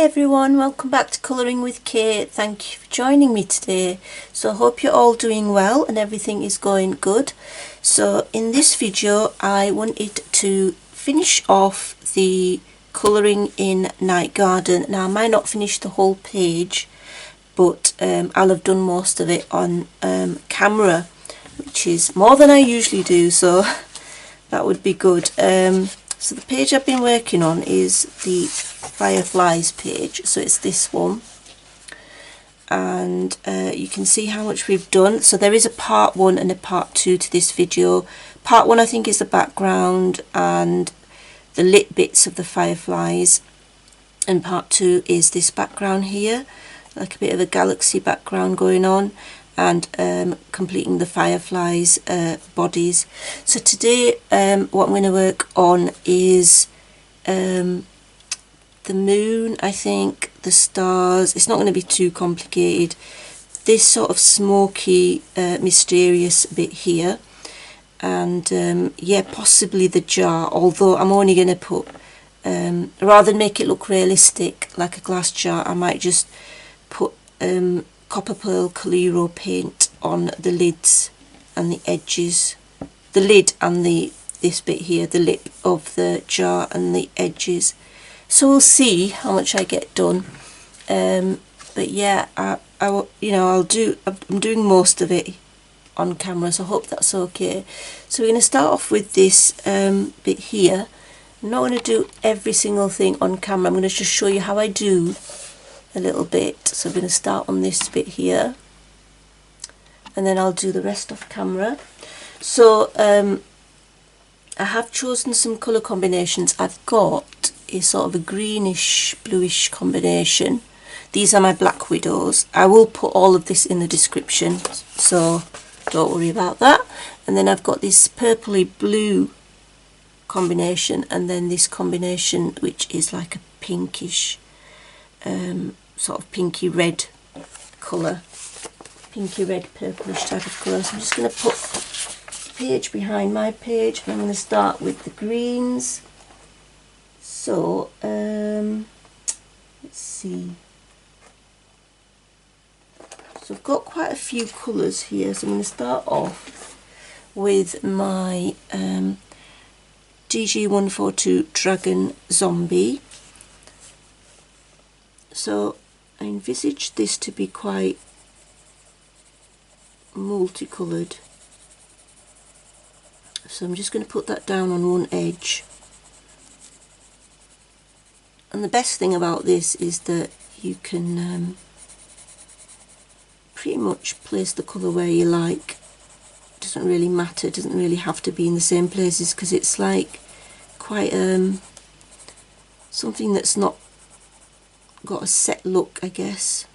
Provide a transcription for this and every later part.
everyone, welcome back to Colouring with Kate. Thank you for joining me today. So I hope you're all doing well and everything is going good. So in this video I wanted to finish off the Colouring in Night Garden. Now I might not finish the whole page, but I'll have done most of it on camera, which is more than I usually do, so that would be good. So the page I've been working on is the Fireflies page, so it's this one, and you can see how much we've done. So there is a part 1 and a part 2 to this video. Part 1 I think is the background and the lit bits of the fireflies, and part 2 is this background here, like a bit of a galaxy background going on, and completing the fireflies bodies. So today what I'm going to work on is the moon, I think, the stars. It's not going to be too complicated. This sort of smoky mysterious bit here, and yeah, possibly the jar, although I'm only going to put rather than make it look realistic like a glass jar, I might just put copper pearl Coliro paint on the lids and the edges, the lid and this bit here, the lip of the jar and the edges. So we'll see how much I get done. But yeah, I'm doing most of it on camera, so I hope that's okay. So we're going to start off with this bit here. I'm not going to do every single thing on camera. I'm going to just show you how I do a little bit. So I'm going to start on this bit here, and then I'll do the rest off camera. So I have chosen some colour combinations. I've got a sort of a greenish bluish combination. These are my Black Widows. I will put all of this in the description, so don't worry about that. And then I've got this purpley blue combination, and then this combination which is like a pinkish sort of pinky red colour, pinky red purplish type of colour. So I'm just going to put the page behind my page, and I'm going to start with the greens. So let's see, so I've got quite a few colours here, so I'm going to start off with my DG142 Dragon Zombie. So I envisage this to be quite multicoloured, so I'm just going to put that down on one edge. And the best thing about this is that you can pretty much place the colour where you like. It doesn't really matter, it doesn't really have to be in the same places, because it's like quite something that's not got a set look, I guess.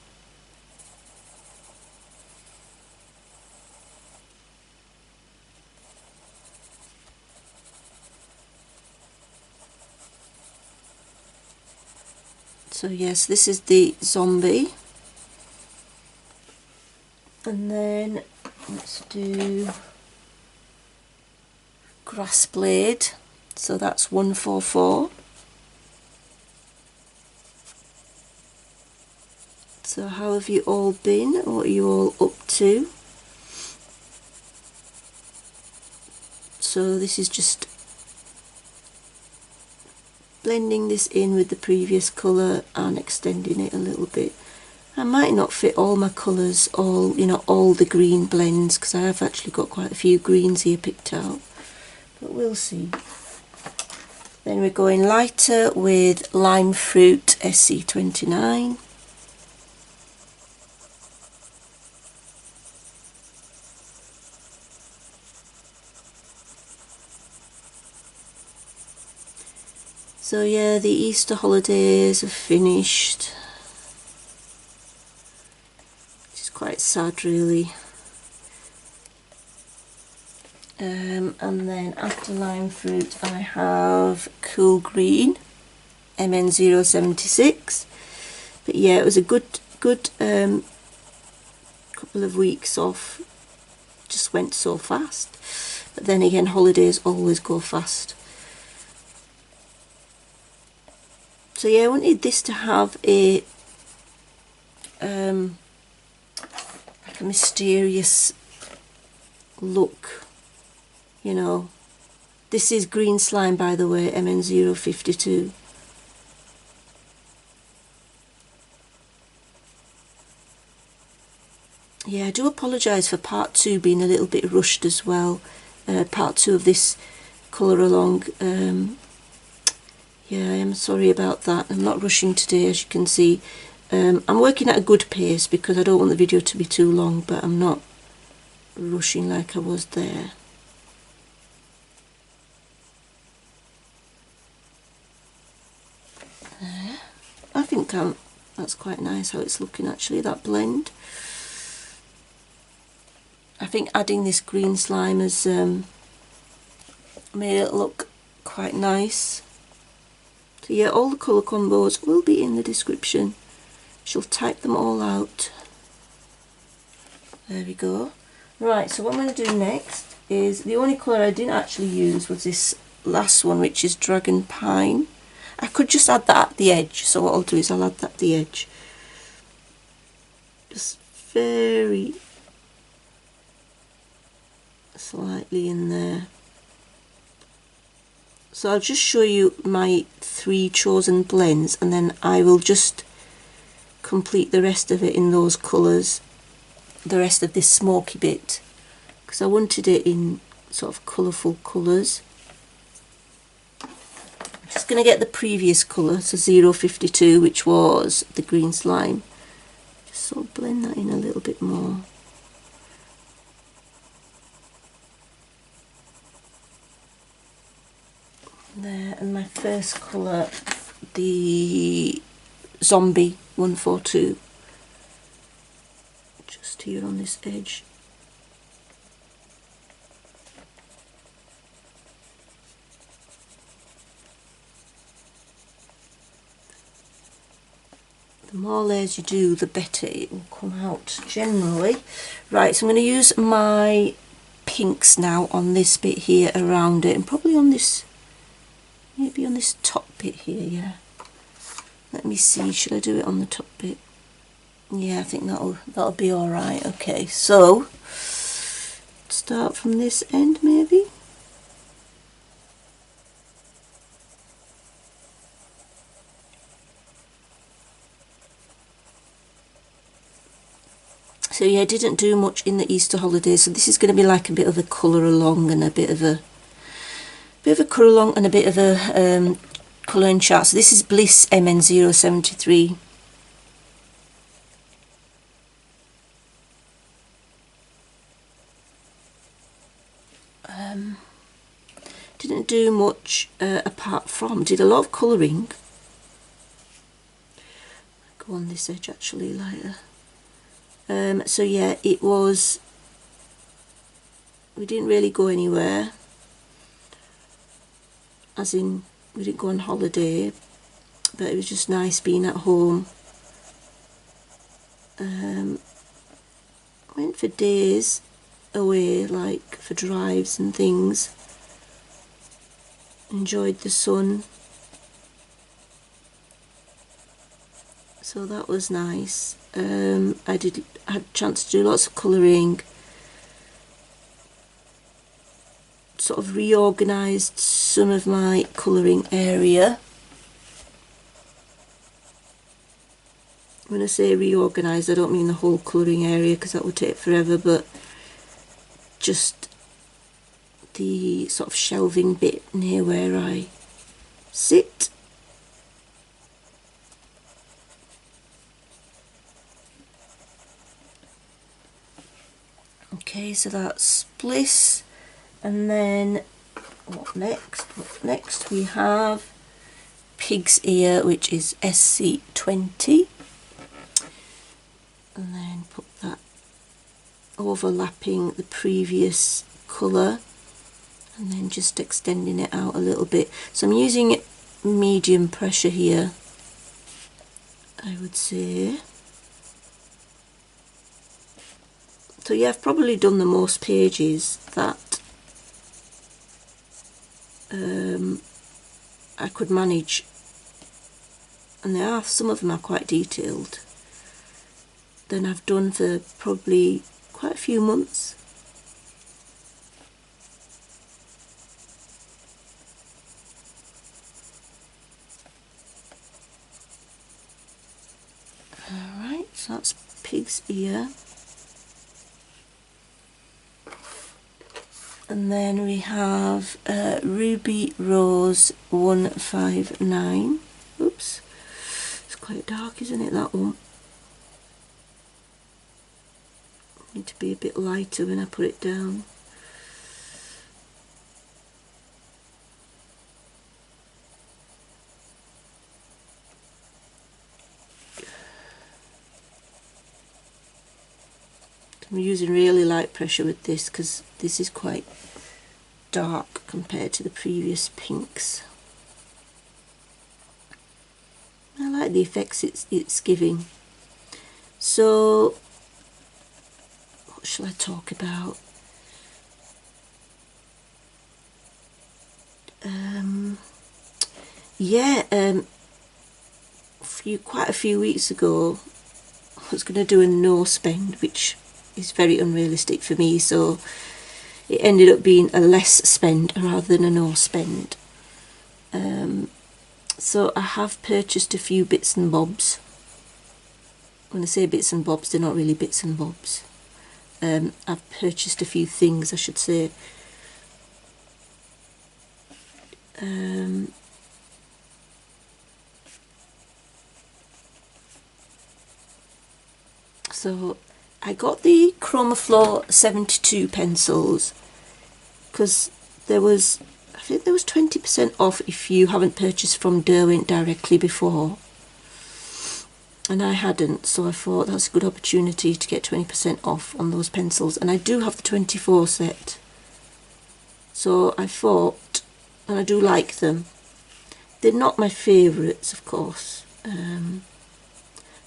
So yes, this is the zombie, and then let's do grass blade. So that's 144. So how have you all been? What are you all up to? So this is just blending this in with the previous colour and extending it a little bit. I might not fit all my colours, all the green blends, because I have actually got quite a few greens here picked out, but we'll see. Then we're going lighter with Lime Fruit SC29. So yeah, the Easter holidays are finished, which is quite sad really. And then after Lime Fruit I have Cool Green MN076. But yeah, it was a good couple of weeks off. Just went so fast. But then again, holidays always go fast. So yeah, I wanted this to have a like a mysterious look, you know. This is green slime, by the way, MN052. Yeah, I do apologise for part 2 being a little bit rushed as well. Part 2 of this colour along. Yeah, I am sorry about that. I'm not rushing today, as you can see. I'm working at a good pace because I don't want the video to be too long, but I'm not rushing like I was there. I think that's quite nice how it's looking actually, that blend. I think adding this green slime has made it look quite nice. So yeah, all the colour combos will be in the description. She'll type them all out. There we go. Right, so what I'm going to do next is, the only colour I didn't actually use was this last one, which is Dragon Pine. I could just add that at the edge, so what I'll do is I'll add that at the edge. Just very slightly in there. So I'll just show you my 3 chosen blends, and then I will just complete the rest of it in those colours, the rest of this smoky bit, because I wanted it in sort of colourful colours. I'm just going to get the previous colour, so 052, which was the green slime. Just sort of blend that in a little bit more. There, and my first colour, the Zombie 142, just here on this edge. The more layers you do, the better it will come out generally. Right, so I'm going to use my pinks now on this bit here around it, and probably on this, maybe on this top bit here, yeah. Let me see, should I do it on the top bit? Yeah, I think that'll be alright. Okay, so start from this end maybe. So yeah, I didn't do much in the Easter holidays, so this is going to be like a bit of a colour along and a bit of a colour along and a bit of a colouring chart. So this is Bliss MN073. Didn't do much apart from, did a lot of colouring. Go on this edge actually lighter. So yeah, it was, we didn't really go anywhere, as in we didn't go on holiday, but it was just nice being at home. Went for days away, like for drives and things. Enjoyed the sun, so that was nice. I had a chance to do lots of colouring, sort of reorganised some of my colouring area. When I say reorganised, I don't mean the whole colouring area because that would take forever, but just the sort of shelving bit near where I sit. Okay, so that's Bliss, and then what next? Next we have Pig's Ear, which is SC20, and then put that overlapping the previous colour, and then just extending it out a little bit. So I'm using medium pressure here, I would say. So yeah, I've probably done the most pages that I could manage and some of them are quite detailed, than I've done for probably quite a few months. Alright, so that's pig's ear. And then we have Ruby Rose 159. Oops, it's quite dark, isn't it, that one? Need to be a bit lighter when I put it down. I'm using really light pressure with this because this is quite dark compared to the previous pinks. I like the effects it's giving. So what shall I talk about? Quite a few weeks ago I was going to do a no spend, which is very unrealistic for me, so it ended up being a less spend rather than a no spend. So I have purchased a few bits and bobs. When I say bits and bobs, they're not really bits and bobs. I've purchased a few things, I should say. So I got the Chromaflow 72 pencils because I think there was 20% off if you haven't purchased from Derwent directly before, and I hadn't, so I thought that's a good opportunity to get 20% off on those pencils. And I do have the 24 set, so I thought, and I do like them. They're not my favourites, of course,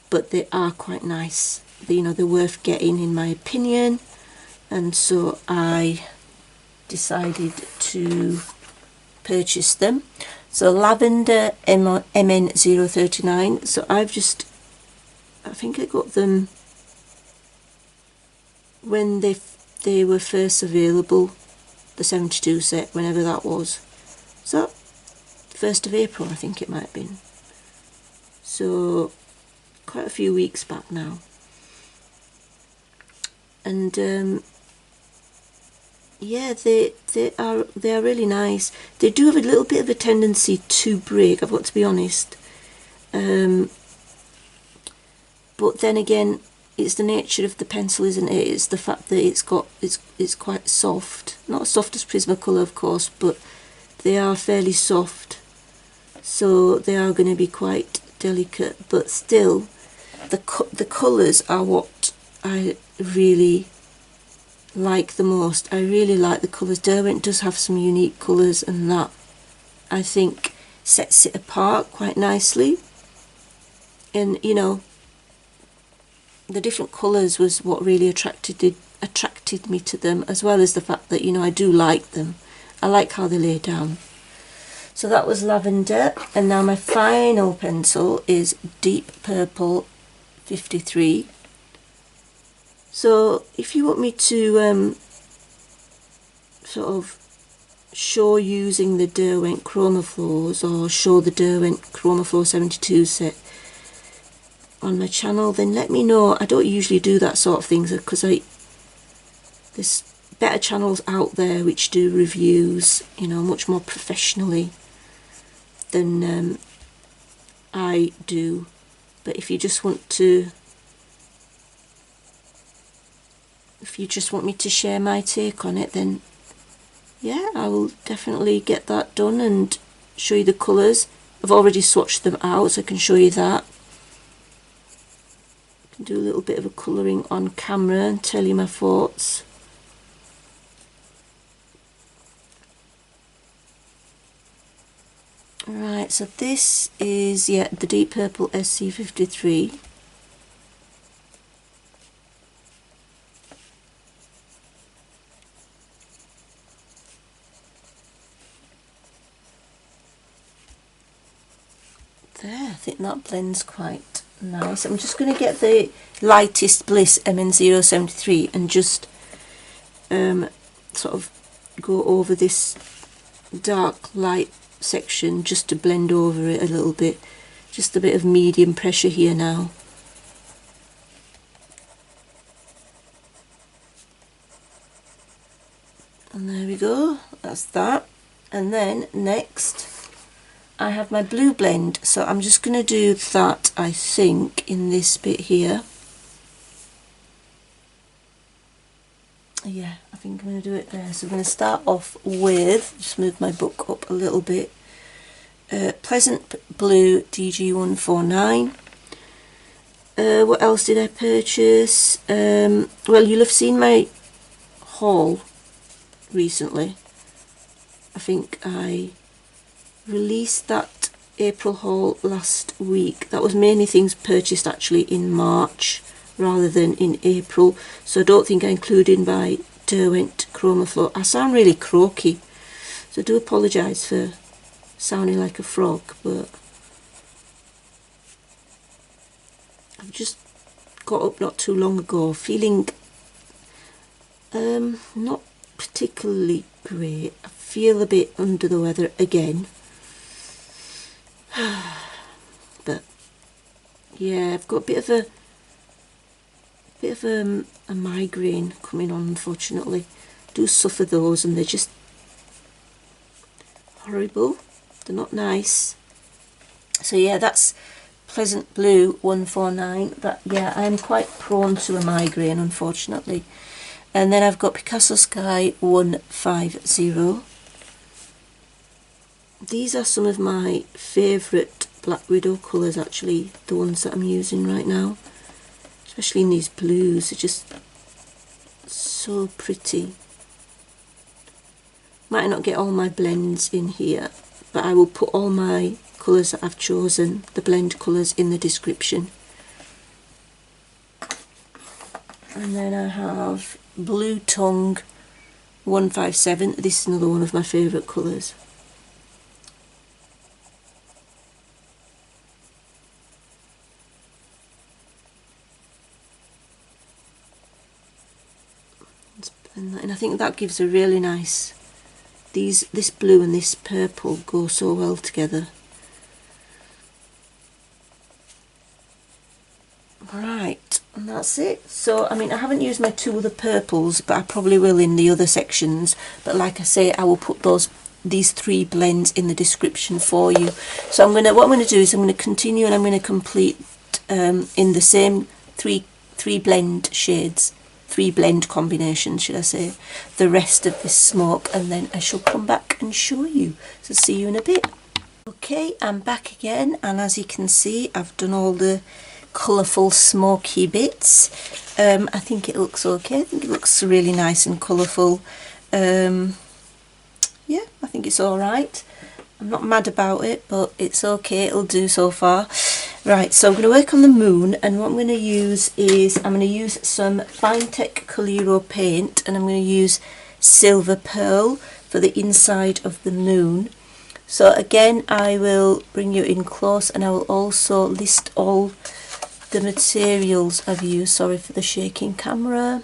but they are quite nice. They're worth getting in my opinion, and so I decided to purchase them. So Lavender MN039. So I think I got them when they were first available, the 72 set, whenever that was. So 1st of April I think it might have been. So quite a few weeks back now. And yeah, they are really nice. They do have a little bit of a tendency to break, I've got to be honest. But then again, it's the nature of the pencil, isn't it? It's the fact that it's quite soft. Not as soft as Prismacolor, of course, but they are fairly soft. So they are going to be quite delicate, but still, the colours are what I really like the most. I really like the colours. Derwent does have some unique colours, and that I think sets it apart quite nicely. And the different colours was what really attracted me to them, as well as the fact that I do like them. I like how they lay down. So that was Lavender, and now my final pencil is Deep Purple 53. So if you want me to sort of show using the Derwent Chromaflows, or show the Derwent Chromaflow 72 set on my channel, then let me know. I don't usually do that sort of things because there's better channels out there which do reviews, much more professionally than I do. But if you just want me to share my take on it, then yeah, I will definitely get that done and show you the colours. I've already swatched them out, so I can show you that. I can do a little bit of a colouring on camera and tell you my thoughts. Right, so this is, yeah, the Deep Purple SC53. There, I think that blends quite nice. I'm just going to get the lightest Bliss MN073 and just sort of go over this dark light section just to blend over it a little bit. Just a bit of medium pressure here now. And there we go, that's that. And then next I have my blue blend, so I'm just going to do that, I think, in this bit here. Yeah, I think I'm going to do it there. So I'm going to start off with, just move my book up a little bit, Pleasant Blue DG149. What else did I purchase? Well, you'll have seen my haul recently. I think I released that April haul last week. That was mainly things purchased actually in March rather than in April, so I don't think I included my Derwent Chroma Flow. I sound really croaky, so I do apologise for sounding like a frog, but I've just got up not too long ago feeling not particularly great. I feel a bit under the weather again. But yeah, I've got a bit of a migraine coming on, unfortunately. I do suffer those, and they're just horrible. They're not nice. So yeah, that's Pleasant Blue 149. But yeah, I'm quite prone to a migraine, unfortunately. And then I've got Picasso Sky 150. These are some of my favourite Black Widow colours, actually, the ones that I'm using right now. Especially in these blues, they're just so pretty. Might not get all my blends in here, but I will put all my colours that I've chosen, the blend colours, in the description. And then I have Blue Tongue 157. This is another one of my favourite colours. And I think that gives a really nice, this blue and this purple go so well together. Right, and that's it. So I mean, I haven't used my two other purples, but I probably will in the other sections. But like I say, I will put these three blends in the description for you. So what I'm gonna do is I'm gonna continue, and I'm gonna complete in the same three blend shades. 3 blend combinations, should I say, the rest of this smoke, and then I shall come back and show you. So see you in a bit. Okay, I'm back again, and as you can see, I've done all the colourful smoky bits. I think it looks okay. I think it looks really nice and colourful. Yeah, I think it's alright. I'm not mad about it, but it's okay, it'll do so far. Right, so I'm going to work on the moon, and what I'm going to use is, I'm going to use some Finetech Coliro paint, and I'm going to use Silver Pearl for the inside of the moon. So again, I will bring you in close, and I will also list all the materials I've used. Sorry for the shaking camera.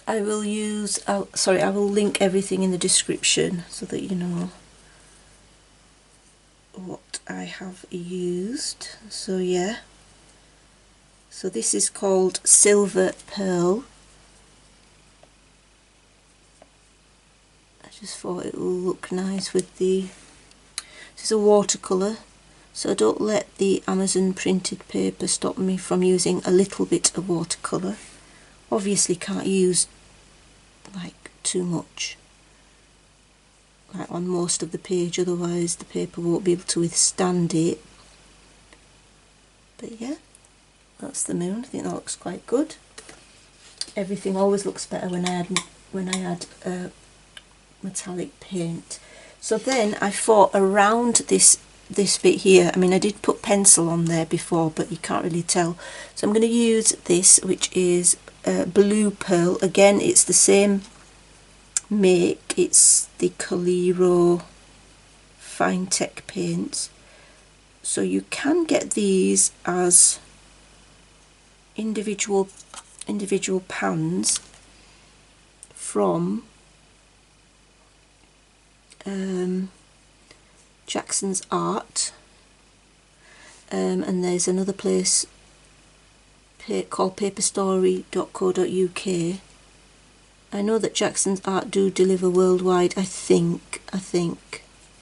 I will link everything in the description so that you know what I have used. So yeah, so this is called Silver Pearl. I just thought it will look nice with this is a watercolour, so don't let the Amazon printed paper stop me from using a little bit of watercolour. Obviously can't use like too much, like on most of the page, otherwise the paper won't be able to withstand it. But yeah, that's the moon. I think that looks quite good. Everything always looks better when I add metallic paint. So then I thought around this bit here, I mean, I did put pencil on there before, but you can't really tell. So I'm going to use this, which is Blue Pearl. Again, it's the same make. It's the Coliro Fine Tech paints. So you can get these as individual pans from Jackson's Art, and there's another place called paperstory.co.uk. I know that Jackson's Art do deliver worldwide. I think I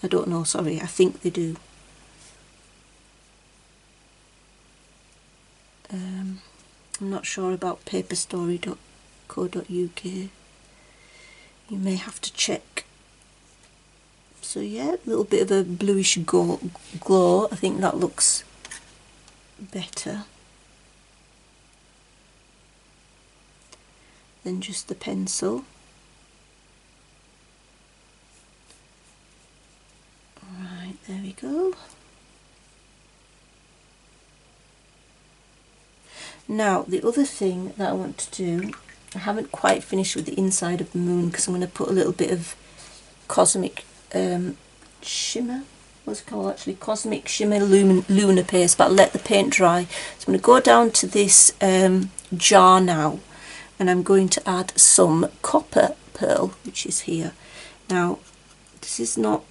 don't know, sorry, I think they do. I'm not sure about paperstory.co.uk. You may have to check. So yeah, a little bit of a bluish glow. I think that looks better than just the pencil. Right, there we go. Now the other thing that I want to do, I haven't quite finished with the inside of the moon because I'm going to put a little bit of cosmic shimmer, what's it called actually, cosmic shimmer lunar paste, but I'll let the paint dry. So I'm going to go down to this jar now, and I'm going to add some copper pearl, which is here. Now this is not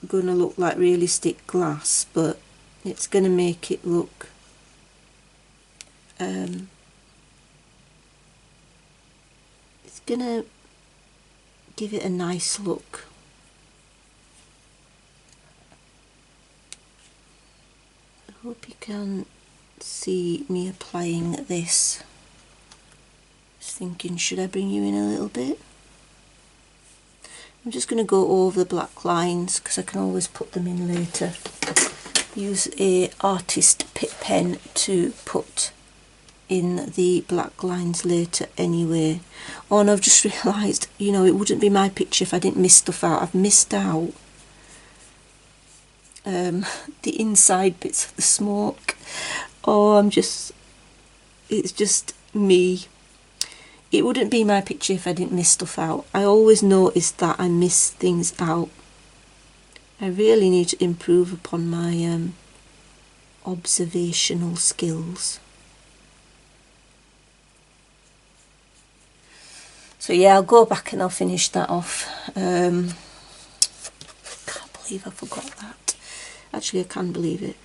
going to look like realistic glass, but it's going to make it look it's going to give it a nice look. I hope you can see me applying this. Just thinking, should I bring you in a little bit? I'm just going to go over the black lines because I can always put them in later. Use a artist pen to put in the black lines later anyway. Oh, and I've just realised, you know, it wouldn't be my picture if I didn't miss stuff out. I've missed out the inside bits of the smoke. Oh, it's just me. It wouldn't be my picture if I didn't miss stuff out. I always notice that I miss things out. I really need to improve upon my observational skills. So yeah, I'll go back and I'll finish that off. Can't believe I forgot that. Actually, I can believe it.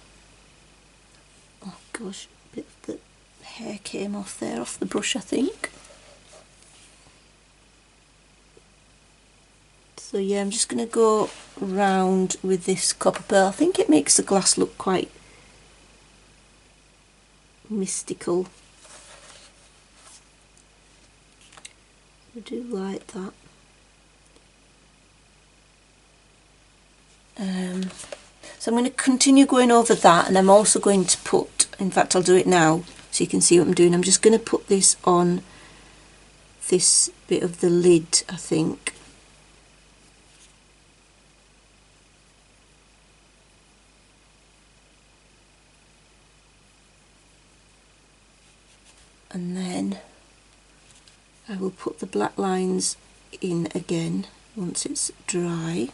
Oh gosh, a bit of the hair came off there, off the brush, I think. So yeah, I'm just going to go round with this copper pearl. I think it makes the glass look quite mystical. I do like that. So I'm going to continue going over that, and I'm also going to put, in fact I'll do it now so you can see what I'm doing. I'm just going to put this on this bit of the lid, I think. And then I will put the black lines in again once it's dry.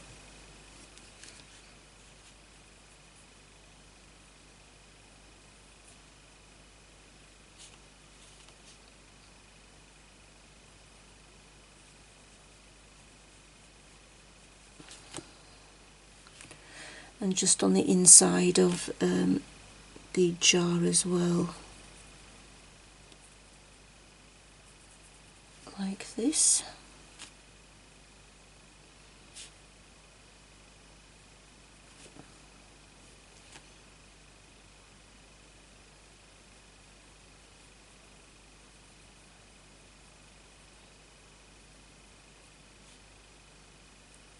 And just on the inside of the jar as well. Like this.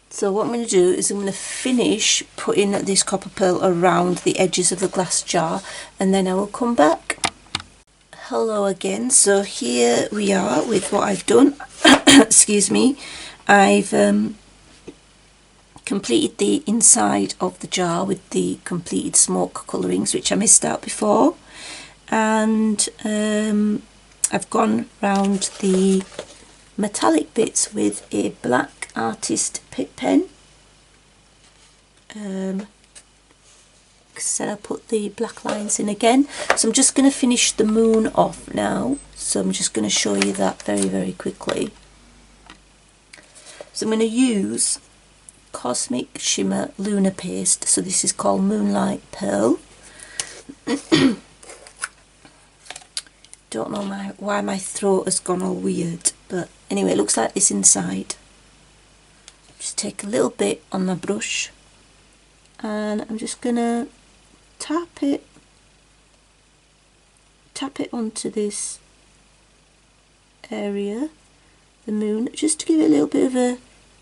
So what I'm going to do is I'm going to finish putting this copper pearl around the edges of the glass jar, and then I will come back. Hello again. So here we are with what I've done. Excuse me. I've completed the inside of the jar with the completed smoke colourings, which I missed out before, and I've gone round the metallic bits with a black artist Pitt pen. So I put the black lines in again. So I'm just going to finish the moon off now. So I'm just going to show you that very quickly. So I'm going to use Cosmic Shimmer Lunar Paste. So this is called Moonlight Pearl. Don't know why my throat has gone all weird, but anyway, it looks like this inside. Just take a little bit on my brush and I'm just going to tap it onto this area, the moon, just to give it a little bit of a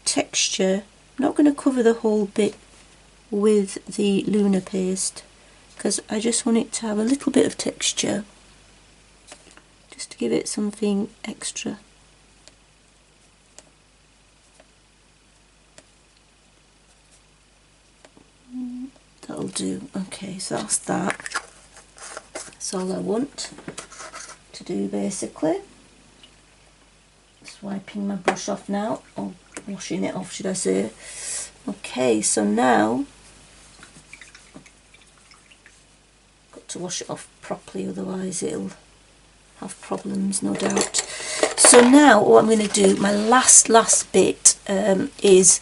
texture. I'm not going to cover the whole bit with the lunar paste because I just want it to have a little bit of texture, just to give it something extra. That'll do. Okay, so that's that. That's all I want to do basically. Just wiping my brush off now, or washing it off should I say. Okay, so now got to wash it off properly, otherwise it'll have problems no doubt. So now what I'm going to do, my last bit is,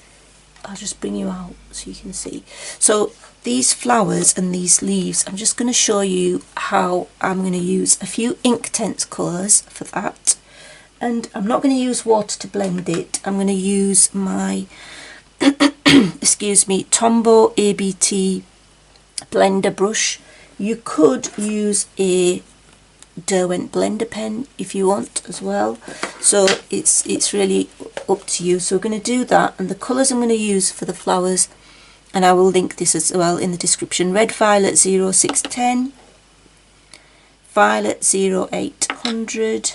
I'll just bring you out so you can see. So these flowers and these leaves, I'm just going to show you how I'm going to use a few Inktense colours for that. And I'm not going to use water to blend it. I'm going to use my, excuse me, Tombow ABT blender brush. You could use a Derwent blender pen if you want as well. So it's really up to you. So we're going to do that, and the colours I'm going to use for the flowers, and I will link this as well in the description: Red Violet 0610, Violet 0800,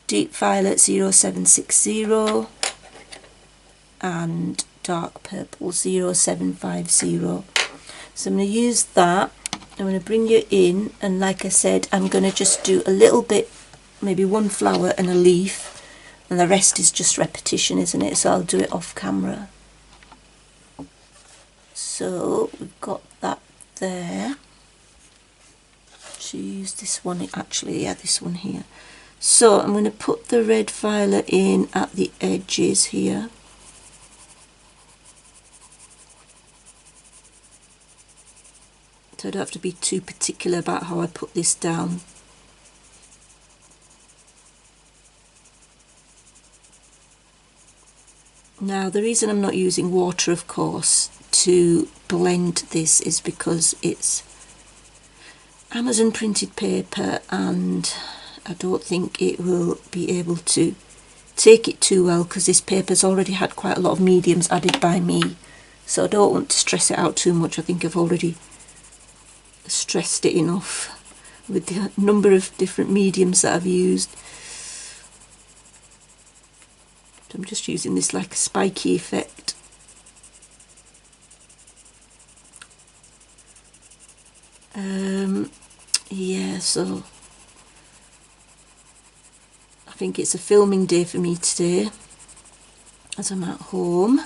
Deep Violet 0760, and Dark Purple 0750. So I'm going to use that. I'm going to bring you in, and like I said, I'm going to just do a little bit, maybe one flower and a leaf, and the rest is just repetition, isn't it? So I'll do it off camera. So we've got that there. Choose this one, actually, yeah, this one here. So I'm going to put the red violet in at the edges here. So I don't have to be too particular about how I put this down. Now the reason I'm not using water, of course, to blend this is because it's Amazon printed paper, and I don't think it will be able to take it too well, because this paper's already had quite a lot of mediums added by me, so I don't want to stress it out too much. I think I've already stressed it enough with the number of different mediums that I've used. I'm just using this like a spiky effect. Yeah, so I think it's a filming day for me today, as I'm at home.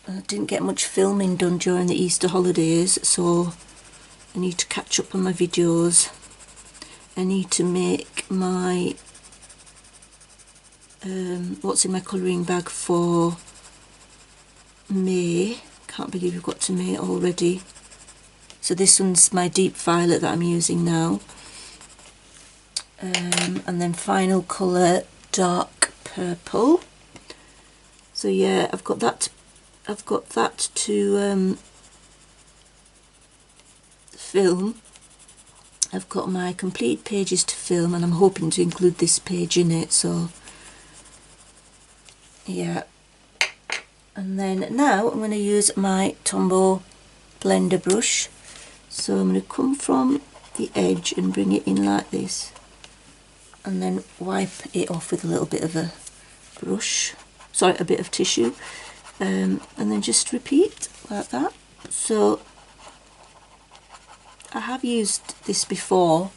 I didn't get much filming done during the Easter holidays, so I need to catch up on my videos. I need to make my what's in my colouring bag for May. Can't believe we've got to May already. So this one's my deep violet that I'm using now, and then final colour dark purple. So yeah, I've got that to film. I've got my complete pages to film, and I'm hoping to include this page in it. So yeah, and then now I'm going to use my Tombow blender brush. So I'm going to come from the edge and bring it in like this, and then wipe it off with a little bit of a brush, sorry, a bit of tissue, and then just repeat like that. So I have used this before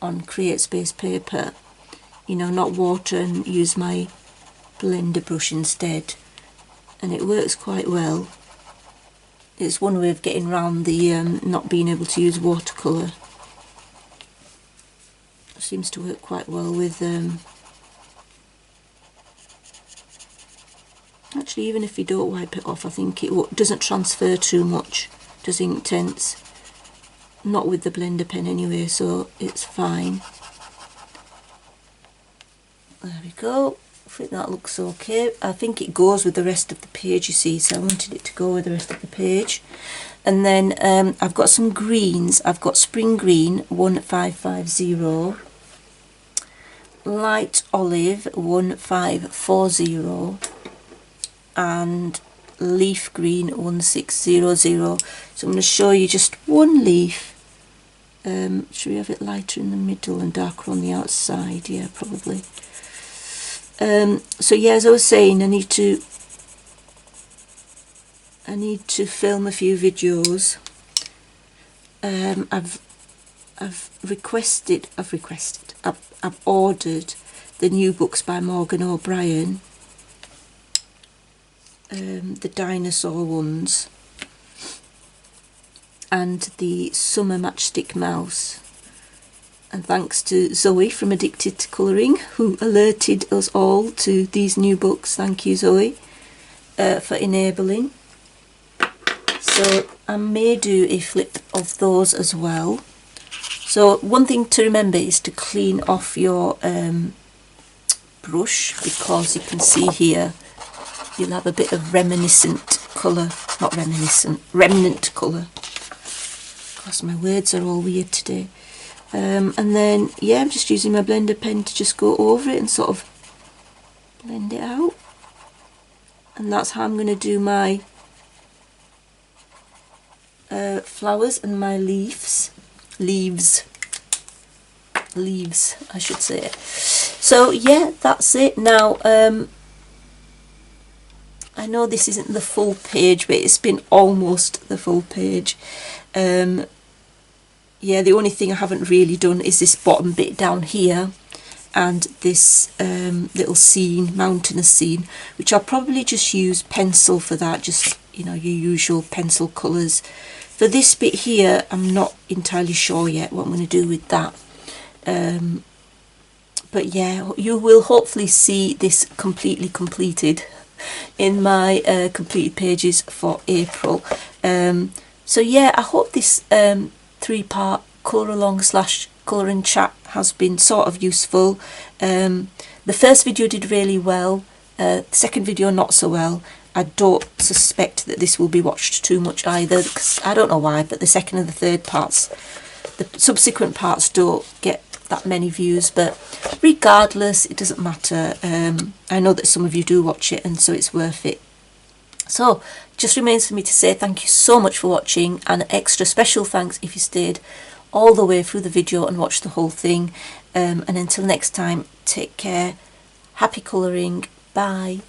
on Create Space paper. you know, not water and use my blender brush instead, and it works quite well. It's one way of getting around the not being able to use watercolour. It seems to work quite well with actually, even if you don't wipe it off, I think it doesn't transfer too much, does Inktense. Not with the blender pen anyway, so it's fine. There we go. I think that looks okay. I think it goes with the rest of the page, you see, so I wanted it to go with the rest of the page. And then I've got some greens. I've got Spring Green 1550, Light Olive 1540, and Leaf Green 1600. So I'm going to show you just one leaf. Should we have it lighter in the middle and darker on the outside? Yeah, probably. So yeah, as I was saying, I need to film a few videos. I've ordered the new books by Morgan O'Brien, the dinosaur ones, and the Summer Matchstick Mouse. And thanks to Zoe from Addicted to Colouring, who alerted us all to these new books. Thank you, Zoe, for enabling. So I may do a flip of those as well. So one thing to remember is to clean off your brush, because you can see here you'll have a bit of reminiscent colour, not reminiscent, remnant colour. Gosh, my words are all weird today. And then, yeah, I'm just using my blender pen to just go over it and sort of blend it out. And that's how I'm going to do my flowers and my leaves, I should say. So yeah, that's it. Now, I know this isn't the full page, but it's been almost the full page. Yeah, the only thing I haven't really done is this bottom bit down here, and this little scene, mountainous scene, which I'll probably just use pencil for that, just, you know, your usual pencil colours. For this bit here, I'm not entirely sure yet what I'm going to do with that. But yeah, you will hopefully see this completely completed in my completed pages for April. So yeah, I hope this 3-part colour along / colouring chat has been sort of useful. The first video did really well, the second video not so well. I don't suspect that this will be watched too much either, because I don't know why, but the second and the third parts, the subsequent parts don't get that many views, but regardless, it doesn't matter. I know that some of you do watch it, and so it's worth it. So just remains for me to say thank you so much for watching, and an extra special thanks if you stayed all the way through the video and watched the whole thing. And until next time, take care, happy colouring, bye.